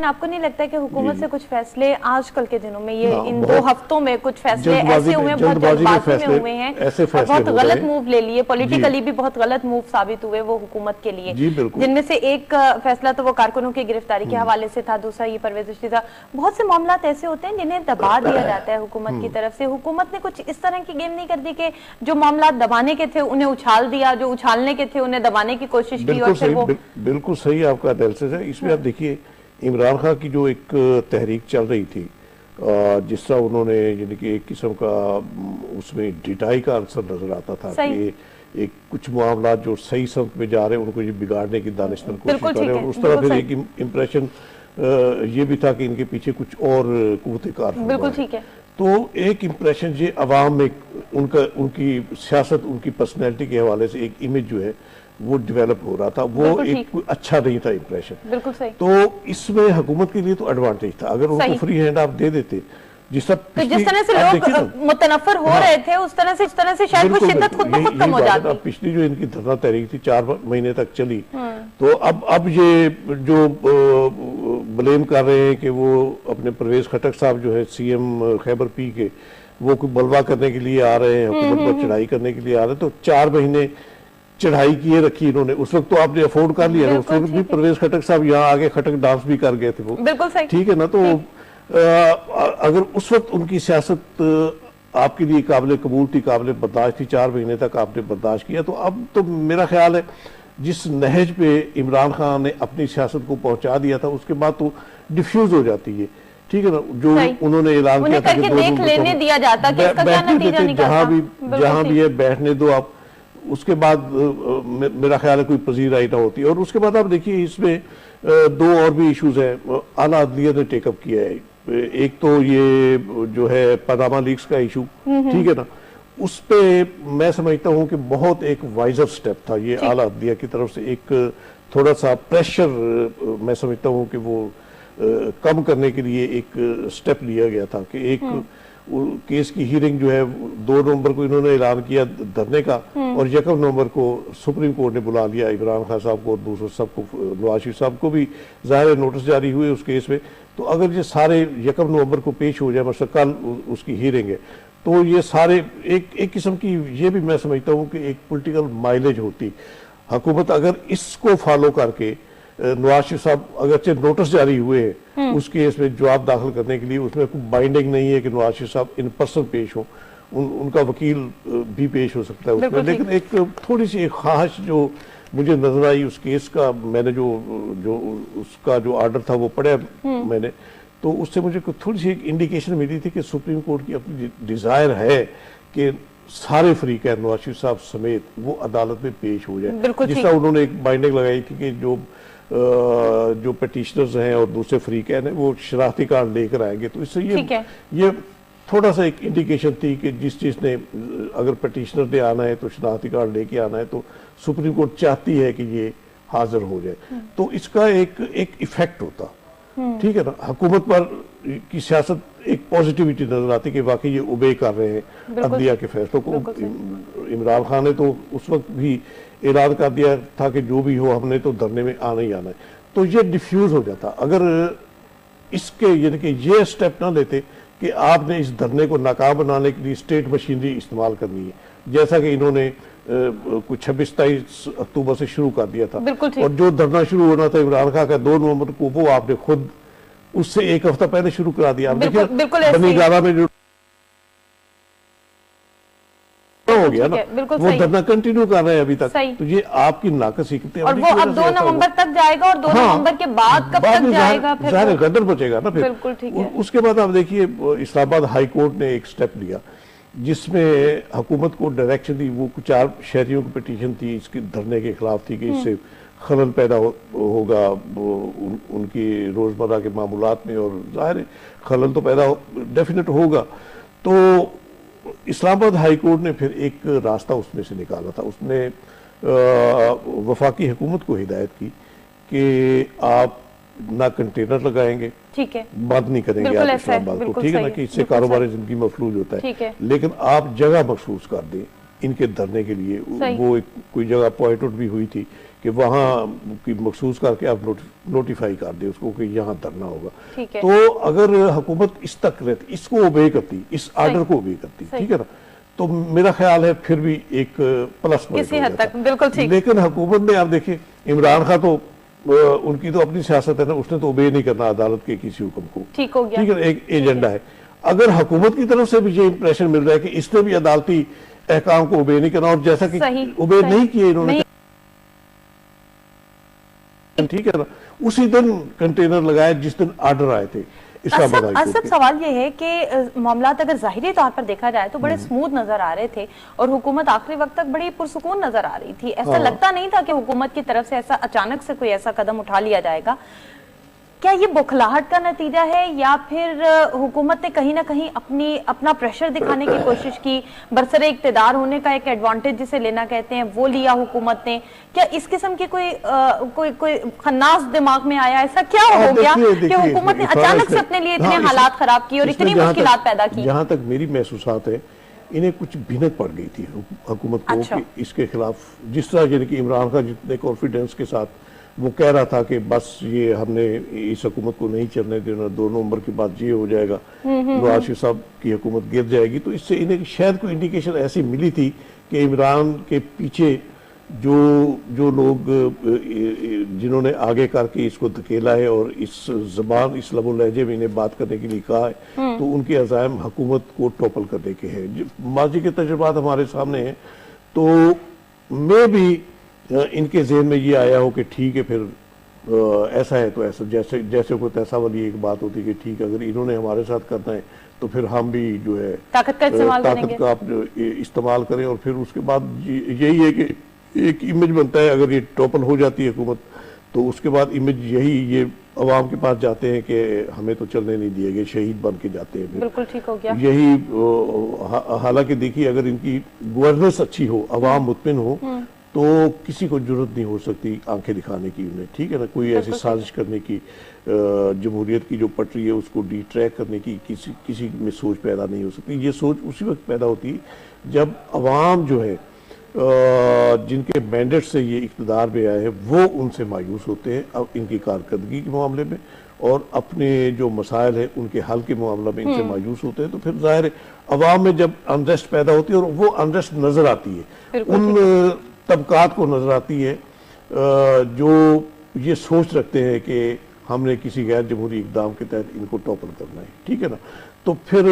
आपको नहीं लगता कि हुकूमत से कुछ फैसले आजकल के दिनों में ये इन 2 हफ्तों में कुछ फैसले ऐसे हुए हैं, बहुत जल्दबाजी में हुए हैं और बहुत गलत मूव ले लिए, पॉलिटिकली भी बहुत गलत मूव साबित हुए वो हुकूमत के लिए, जिनमें से एक फैसला तो वो कारकुनों की गिरफ्तारी के हवाले से था, दूसरा ये परवेज इश्ती था। बहुत से मामला ऐसे होते हैं जिन्हें दबा दिया जाता है हुकूमत की तरफ से। हुकूमत ने कुछ इस तरह की गेम नहीं कर दी कि जो मामला दबाने के थे उन्हें उछाल दिया, जो उछालने के थे उन्हें दबाने की कोशिश की। और फिर वो बिल्कुल सही आपका एनालिसिस है। इसमें आप देखिए इमरान खान की जो एक तहरीक चल रही थी, जिस तरह उन्होंने यानी कि एक किस्म का उसमें डिटाई का आंसर नजर आता था कि एक कुछ मामला जो सही समत में जा रहे हैं उनको ये बिगाड़ने की दानिशमंद कोशिश कर रहे हैं, और उस तरह फिर एक इम्प्रेशन ये भी था कि इनके पीछे कुछ और कुव्वते कार। बिल्कुल ठीक है। तो एक इम्प्रेशन ये अवाम में उनकी सियासत, उनकी पर्सनैलिटी के हवाले से एक इमेज जो है वो डेवलप हो रहा था, वो एक अच्छा नहीं था इम्प्रेशन। बिल्कुल सही। तो इसमें हुकूमत के लिए तो एडवांटेज था, अगर उनको फ्री हैंड आप दे देते, जिस तरह से लोग मुतनफर हो रहे थे, उस तरह से शायद वो शिद्दत खुद ब खुद कम हो जाती। पिछली जो इनकी धरना तहरीक थी 4 महीने तक चली, तो अब ये जो ब्लेम कर रहे हैं कि वो अपने परवेज खटक साहब जो है सीएम खैबर पी के वो कोई बलवा करने के लिए आ रहे हैं, हुकूमत पर चढ़ाई करने के लिए आ रहे हैं, तो 4 महीने चढ़ाई किए रखी इन्होंने। उस वक्त तो आपने अफोर्ड कर लिया, उस वक्त भी परवेज खटक साहब यहाँ आगे खटक डांस भी कर गए थे वो, बिल्कुल सही, ठीक है ना। तो अगर उस वक्त उनकी सियासत आपके लिए काबिल कबूल थी, काबिल बर्दाश्त थी, 4 महीने तक आपने बर्दाश्त किया, तो अब तो मेरा ख्याल है जिस नहज पे इमरान खान ने अपनी सियासत को पहुंचा दिया था उसके बाद तो डिफ्यूज हो जाती है, ठीक है ना। जो उन्होंने ऐलान किया था कि देख लेने दिया जाता कि इसका क्या नतीजा निकलता, जहां भी है बैठने दो आप, उसके बाद मेरा ख्याल है कोई पजीराई ना होती। और उसके बाद आप देखिए इसमें 2 और भी इश्यूज हैं आला अदलिया ने टेकअप किया है। एक तो ये जो है पनामा लीक्स का इशू, ठीक है ना, उस पे मैं समझता हूं कि बहुत एक वाइजर स्टेप था ये आला अदलिया की तरफ से, एक थोड़ा सा प्रेशर मैं समझता हूं कि वो कम करने के लिए एक स्टेप लिया गया था कि एक केस की हियरिंग जो है 2 नवंबर को इन्होंने ऐलान किया धरने का, और 1 नवंबर को सुप्रीम कोर्ट ने बुला लिया इमरान खान साहब को और दूसरों सबको, नवाज शरीफ साहब को भी ज़ाहिर नोटिस जारी हुए उस केस में। तो अगर ये सारे 1 नवंबर को पेश हो जाए, मतलब कल उसकी हियरिंग है, तो ये सारे एक किस्म की ये भी मैं समझता हूँ कि एक पॉलिटिकल माइलेज होती। हुकूमत अगर इसको फॉलो करके नवाज शरीफ साहब अगरचे नोटिस जारी हुए हैं उस केस में जवाब दाखिल करने के लिए, उसमें कोई बाइंडिंग नहीं है कि नवाज शरीफ साहब इन पर्सन पेश हो, उनका वकील भी पेश हो सकता है उसमें, लेकिन एक थोड़ी सी एक ख्वाहिश जो मुझे नजर आई उस केस का, मैंने जो उसका जो ऑर्डर था वो पढ़ा मैंने, तो उससे मुझे थोड़ी सी एक इंडिकेशन मिली थी कि सुप्रीम कोर्ट की अपनी डिजायर है कि सारे फरीक है नवाज शरीफ साहब समेत वो अदालत में पेश हो जाए, जिस तरह उन्होंने एक बाइंडिंग लगाई थी कि जो पिटिशनर्स हैं और दूसरे फरीक हैं वो शनाख्ती कार्ड लेकर आएंगे। तो इससे ये थोड़ा सा एक इंडिकेशन थी कि जिस चीज ने अगर पिटिशनर ने आना है तो शनाख्ती कार्ड लेके आना है, तो सुप्रीम कोर्ट चाहती है कि ये हाजिर हो जाए, तो इसका एक इफेक्ट होता, ठीक है ना। हुकूमत पर की सियासत एक पॉजिटिविटी नजर आती कि वाकई ये ओबे कर रहे हैं अदलिया के फैसलों को। इमरान खान ने तो उस वक्त भी ऐलान कर दिया था कि जो भी हो हमने तो धरने में आना ही आना है, तो ये डिफ्यूज हो जाता अगर इसके यानी कि ये स्टेप ना लेते कि आपने इस धरने को नाकाम बनाने के लिए स्टेट मशीनरी इस्तेमाल करनी है, जैसा कि इन्होंने कुछ 26-27 अक्टूबर से शुरू कर दिया था, और जो धरना शुरू होना था इमरान खान का 2 नवंबर को, वो आपने खुद उससे 1 हफ्ता पहले शुरू करा दिया। बनी गाला में जो हो गया ना, वो धरना कंटिन्यू कर रहे हैं अभी तक, तो ये आपकी नाकस और वो अब 2 नवंबर तक जाएगा, और 2 नवंबर के बाद कब तक जाएगा, फिर गदर बचेगा ना फिर। उसके बाद आप देखिए इस्लामाबाद हाई कोर्ट ने एक स्टेप लिया जिसमें हुकूमत को डायरेक्शन दी, वो कुछ 4 शहरियों की पिटीशन थी इसके धरने के खिलाफ थी कि इससे खलल पैदा होगा उनकी रोजमर्रा के मामूलात में, और जाहिर खलल तो पैदा डेफिनेट होगा। तो इस्लामाबाद हाई कोर्ट ने फिर एक रास्ता उसमें से निकाला था, उसने वफाकी हुकूमत को हिदायत की कि आप ना कंटेनर लगाएंगे, ठीक है, बंद नहीं करेंगे आप इस्लामाबाद को, ठीक है ना, कि इससे कारोबारी जिंदगी मफलूज होता है, लेकिन आप जगह मखसूस कर दें इनके धरने के लिए। वो कोई जगह पॉइंट आउट भी हुई थी कि वहाँ की मखसूस करके आप नोटिफाई कर दे उसको कि यहाँ धरना होगा। तो अगर हुकूमत इस तक रहती, इसको ओबे करती, इस आर्डर को ओबे करती, ठीक है ना, तो मेरा ख्याल है फिर भी एक प्लस किसी हद तक बिल्कुल ठीक। लेकिन हुकूमत ने, आप देखिए इमरान खान तो उनकी तो अपनी सियासत है ना, उसने तो ओबे नहीं करना अदालत के किसी हुक्म को, ठीक हो गया, ठीक है, एक एजेंडा है। अगर हुकूमत की तरफ से भी ये इंप्रेशन मिल रहा है कि इसने भी अदालती अहकाम को ओबे नहीं करना, और जैसा कि ओबे नहीं किए इन्होंने, ठीक है ना, उसी दिन कंटेनर लगाए जिस दिन ऑर्डर आए थे। असद सवाल ये है कि मामला अगर जाहिरी तौर पर देखा जाए तो बड़े स्मूथ नजर आ रहे थे और हुकूमत आखिरी वक्त तक बड़ी पुरसुकून नजर आ रही थी। ऐसा लगता नहीं था कि हुकूमत की तरफ से ऐसा अचानक से कोई ऐसा कदम उठा लिया जाएगा। क्या ये बौखलाहट का नतीजा है या फिर हुकूमत ने कहीं ना कहीं अपना प्रेशर दिखाने की कोशिश की, बरसरे इक्तदार होने का एक एडवांटेज जिसे लेना कहते हैं वो लिया हुकूमत ने? क्या इस किस्म की कोई खन्नास दिमाग में आया? ऐसा क्या हो गया कि हुकूमत ने अचानक से अपने लिए इतने हालात खराब किए और इतनी मुश्किलात पैदा की? जहां तक मेरी महसूसात है, इन्हें कुछ भिनक पड़ गई थी हुकूमत को कि इसके खिलाफ, जिस तरह यानी कि इमरान खान जितने कॉन्फिडेंस के साथ वो कह रहा था कि बस ये हमने इस हुकूमत को नहीं चलने देना, 2 नवंबर के बाद ये हो जाएगा, नवाज शरीफ साहब की हुकूमत गिर जाएगी, तो इससे इन्हें शायद कोई इंडिकेशन ऐसी मिली थी कि इमरान के पीछे जो लोग जिन्होंने आगे करके इसको धकेला है और इस जबान, इस लबो लहजे में इन्हें बात करने के लिए कहा है, तो उनके अज़ाइम हुकूमत को टॉपल करने के हैं। माजी के तजुर्बात हमारे सामने हैं, तो मैं भी इनके ज़हन में ये आया हो कि ठीक है, फिर ऐसा है तो ऐसा, जैसे कोई तैसा वाली एक बात होती है कि ठीक है, अगर इन्होंने हमारे साथ करना है तो फिर हम भी जो है ताकत का इस्तेमाल करें। और फिर उसके बाद यही है कि एक इमेज बनता है, अगर ये टॉपल हो जाती है हुकूमत तो उसके बाद इमेज ये अवाम के पास जाते हैं कि हमें तो चलने नहीं दिए गए, शहीद बन के जाते हैं। बिल्कुल ठीक हो गया। यही हालांकि देखिए, अगर इनकी गवर्नेंस अच्छी हो, अवाम मुतमिन हो, तो किसी को जरूरत नहीं हो सकती आंखें दिखाने की उन्हें, ठीक है ना, कोई ऐसी साजिश करने की, जमहूरियत की जो पटरी है उसको डिट्रैक करने की किसी में सोच पैदा नहीं हो सकती। ये सोच उसी वक्त पैदा होती है जब अवाम जो है, जिनके मैंडेट से ये इक़्तिदार में आए हैं, वो उनसे मायूस होते हैं अब इनकी कारकर्दगी के मामले में, और अपने जो मसाइल है उनके हल के मामला में इनसे मायूस होते हैं। तो फिर जाहिर है अवाम में जब अनरेस्ट पैदा होती है, और वो अनरेस्ट नजर आती है उन तबकात को नजर आती है जो ये सोच रखते हैं कि हमने किसी गैर जमहूरी इक़दाम के तहत इनको टॉपल करना है, ठीक है ना, तो फिर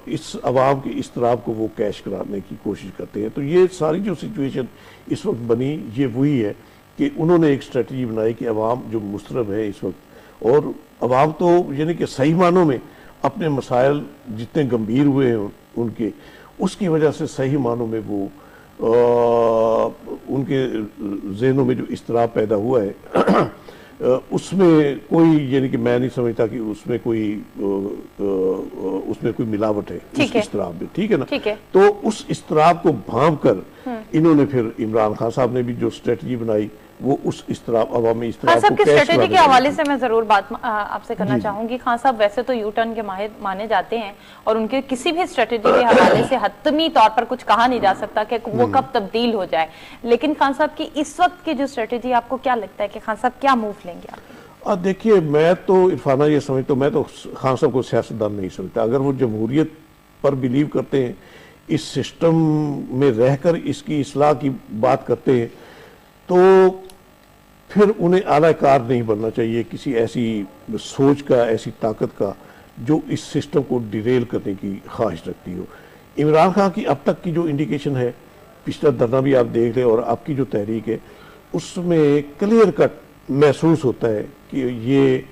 इस अवाम की इस्तराब को वो कैश कराने की कोशिश करते हैं। तो ये सारी जो सिचुएशन इस वक्त बनी, ये वही है कि उन्होंने एक स्ट्रेटजी बनाई कि अवाम जो मुस्तरब है इस वक्त, और अवाम तो यानी कि सही मानों में अपने मसाइल जितने गंभीर हुए हैं उनके, उसकी वजह से सही मानों में वो उनके ज़हनों में जो इस्तराब पैदा हुआ है उसमें कोई, यानी कि मैं नहीं समझता कि उसमें कोई मिलावट है उस इस्तराब में, ठीक है ना। तो उस इस्तराब को भांप कर इन्होंने फिर इमरान खान साहब ने भी जो स्ट्रेटजी बनाई, वो उस इस्तराब, अवामी इस्तराब को कैश स्ट्रेटजी के हवाले से मैं जरूर बात आपसे करना चाहूंगी। खान साहब वैसे तो यू टर्न के माहिर माने जाते हैं और उनके किसी भी स्ट्रेटजी के हवाले से हतमी तौर पर कुछ कहा नहीं जा सकता कि वो कब तब्दील हो जाए, लेकिन खान साहब की इस वक्त की जो स्ट्रेटजी, आपको क्या लगता है कि खान साहब क्या मूव लेंगे? आप देखिए, मैं तो इरफाना ये समझता हूँ, मैं तो खान साहब को सियासतदान नहीं समझता। अगर वो जमहूरियत पर बिलीव करते हैं, इस सिस्टम में रहकर इसकी इस्लाह की बात करते हैं, तो फिर उन्हें आलाकार नहीं बनना चाहिए किसी ऐसी सोच का, ऐसी ताकत का जो इस सिस्टम को डिरेल करने की ख्वाहिश रखती हो। इमरान खान की अब तक की जो इंडिकेशन है, पिछला धरना भी आप देख लें और आपकी जो तहरीक है, उसमें क्लियर कट महसूस होता है कि ये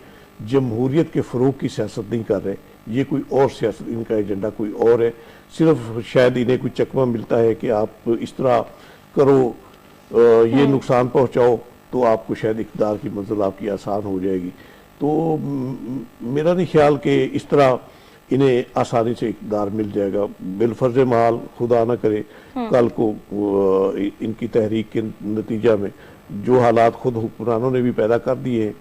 जमहूरियत के फ़रोग़ की सियासत नहीं कर रहे, ये कोई और सियासत, इनका एजेंडा कोई और है। सिर्फ शायद इन्हें कोई चकमा मिलता है कि आप इस तरह करो, ये नुकसान पहुँचाओ, तो आपको शायद इक़्तिदार की मंजिल आपकी आसान हो जाएगी। तो मेरा नहीं ख्याल कि इस तरह इन्हें आसानी से इक़्तिदार मिल जाएगा। बिलफर्ज माल खुदा ना करे कल को इनकी तहरीक के नतीजा में जो हालात खुद हुक्मरानों ने भी पैदा कर दिए हैं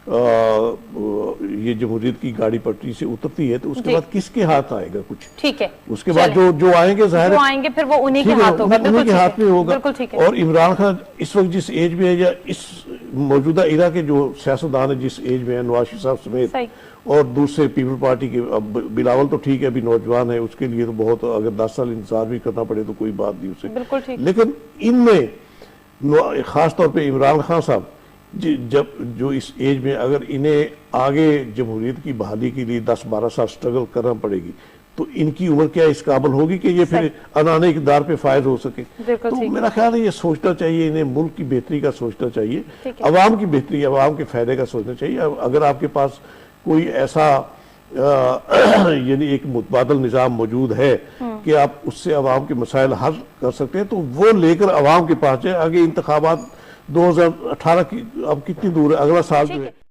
ये जमहूरियत की गाड़ी पटरी से उतरती है तो उसके बाद किसके हाथ आएगा कुछ? ठीक है, उसके बाद जो आएंगे जाहिर जो आएंगे फिर वो उन्हीं के हाथ होगा, उन्हीं के हाथ में होगा। और इमरान खान इस वक्त जिस एज में है या इस मौजूदा इरा के जो सियासतदान है जिस एज में है, नवाज शरीफ साहब समेत और दूसरे पीपल पार्टी के, अब बिलावल तो ठीक है अभी नौजवान है, उसके लिए तो बहुत, अगर 10 साल इंतजार भी करना पड़े तो कोई बात नहीं उसे, लेकिन इनमें खासतौर पर इमरान खान साहब जब जो इस एज में अगर इन्हें आगे जमहूरियत की बहाली के लिए 10-12 साल स्ट्रगल करना पड़ेगी तो इनकी उम्र क्या इस काबिल होगी कि ये फिर अनाने इक़्तिदार पे फायज हो सके? तो मेरा ख्याल है ये सोचना चाहिए, इन्हें मुल्क की बेहतरी का सोचना चाहिए, अवाम की बेहतरी, अवाम के फायदे का सोचना चाहिए। अगर आपके पास कोई ऐसा यानी एक मुतबादल निज़ाम मौजूद है कि आप उससे अवाम के मसाइल हल कर सकते हैं तो वो लेकर अवाम के पास जाए। आगे इंतखाबात 2018 की अब कितनी दूर है, अगला साल जो है